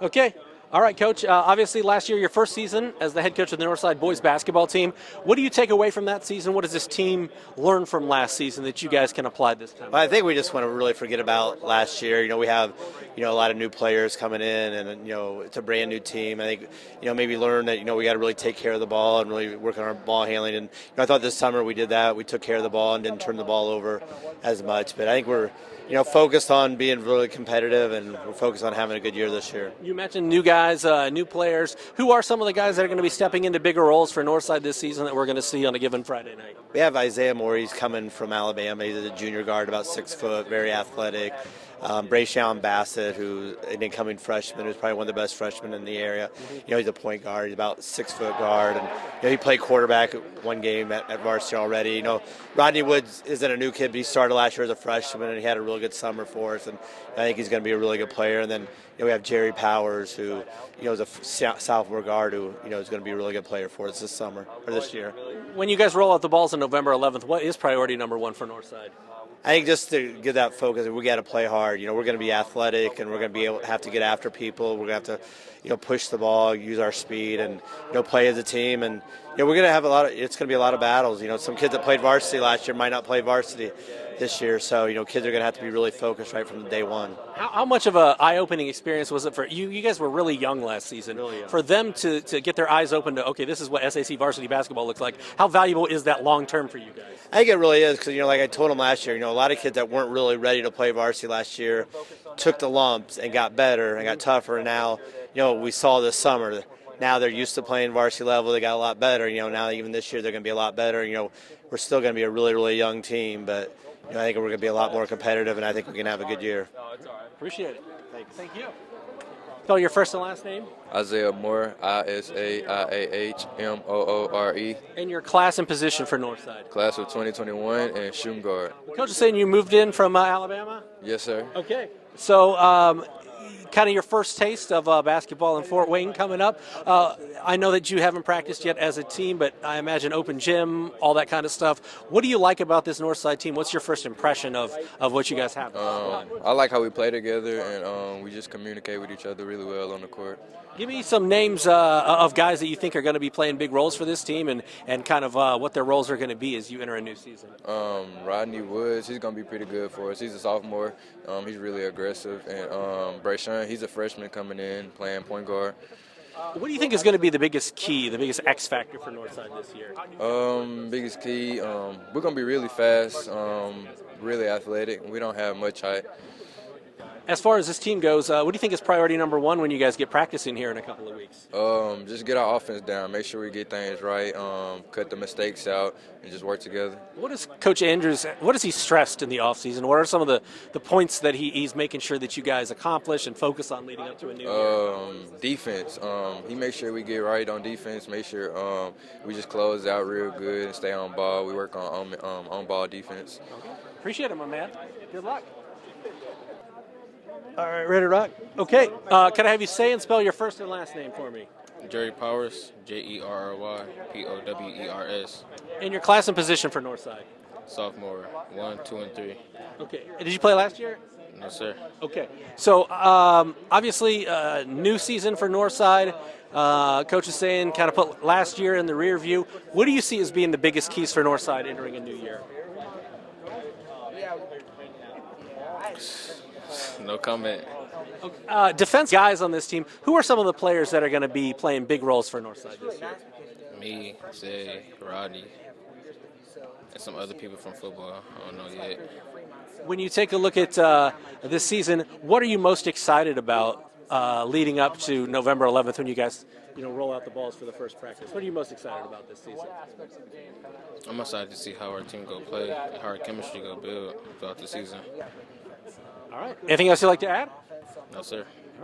Okay. All right, Coach. Obviously, last year, your first season as the head coach of the Northside boys basketball team. What do you take away from that season? What does this team learn from last season that you guys can apply this time? Well, I think we just want to really forget about last year. We have, a lot of new players coming in, and it's a brand new team. I think, maybe learn that we got to really take care of the ball and really work on our ball handling. And I thought this summer we did that. We took care of the ball and didn't turn the ball over as much. But I think we're focused on being really competitive, and we're focused on having a good year this year. You mentioned new guys, new players. Who are some of the guys that are going to be stepping into bigger roles for Northside this season that we're going to see on a given Friday night? We have Isaiah Moore. He's coming from Alabama. He's a junior guard, about 6 foot, very athletic. Brayshawn Bassett, who's an incoming freshman, who's probably one of the best freshmen in the area. He's a point guard. He's about 6 foot guard, and he played quarterback one game at varsity already. Rodney Woods isn't a new kid, but he started last year as a freshman, and he had a really good summer for us. And I think he's going to be a really good player. And then we have Jerry Powers, who is a sophomore guard, who is going to be a really good player for us this summer or this year. When you guys roll out the balls on November 11th, what is priority number one for Northside? I think just to get that focus, we got to play hard. We're going to be athletic, and we're going to have to get after people. We're going to have to, push the ball, use our speed, and play as a team. And we're going to have it's going to be a lot of battles. Some kids that played varsity last year might not play varsity this year, so kids are going to have to be really focused right from day one. How much of an eye-opening experience was it for you? You guys were really young last season. Really young. For them to get their eyes open to, okay, this is what SAC varsity basketball looks like. How valuable is that long-term for you guys? I think it really is because, like I told them last year, a lot of kids that weren't really ready to play varsity last year took the lumps and got better and got tougher. And now, we saw this summer, now they're used to playing varsity level. They got a lot better. Now even this year they're going to be a lot better. We're still going to be a really, really young team, but I think we're going to be a lot more competitive, and I think we can have a good year. Appreciate it. Thank you. Spell your first and last name. Isaiah Moore, ISAIAHMOORE. And your class and position for Northside. Class of 2021 and shooting guard. Coach is saying you moved in from Alabama? Yes, sir. Okay. So kind of your first taste of basketball in Fort Wayne coming up. I know that you haven't practiced yet as a team, but I imagine open gym, all that kind of stuff. What do you like about this Northside team? What's your first impression of what you guys have? I like how we play together, and we just communicate with each other really well on the court. Give me some names of guys that you think are going to be playing big roles for this team and kind of what their roles are going to be as you enter a new season. Rodney Woods, he's going to be pretty good for us. He's a sophomore. He's really aggressive. And Brayshawn, he's a freshman coming in, playing point guard. What do you think is going to be the biggest key, the biggest X factor for Northside this year? Biggest key, we're going to be really fast, really athletic. We don't have much height. As far as this team goes, what do you think is priority number one when you guys get practicing here in a couple of weeks? Just get our offense down, make sure we get things right, cut the mistakes out, and just work together. What is Coach Andrews, what has he stressed in the offseason? What are some of the points that he's making sure that you guys accomplish and focus on leading up to a new year? Defense. He makes sure we get right on defense, make sure we just close out real good and stay on ball. We work on ball defense. Okay. Appreciate it, my man. Good luck. All right, ready to rock? Okay, can I have you say and spell your first and last name for me? Jerry Powers, JERRYPOWERS. And your class and position for Northside? Sophomore, 1, 2, and 3. Okay, did you play last year? No, sir. Okay, so obviously new season for Northside. Coach is saying kind of put last year in the rear view. What do you see as being the biggest keys for Northside entering a new year? No comment. Defense guys on this team, who are some of the players that are going to be playing big roles for Northside this year? Me, Zay, Rodney, and some other people from football. I don't know yet. When you take a look at this season, what are you most excited about leading up to November 11th when you guys roll out the balls for the first practice? What are you most excited about this season? I'm excited to see how our team go play and how our chemistry go build throughout the season. All right. Anything else you'd like to add? No, sir.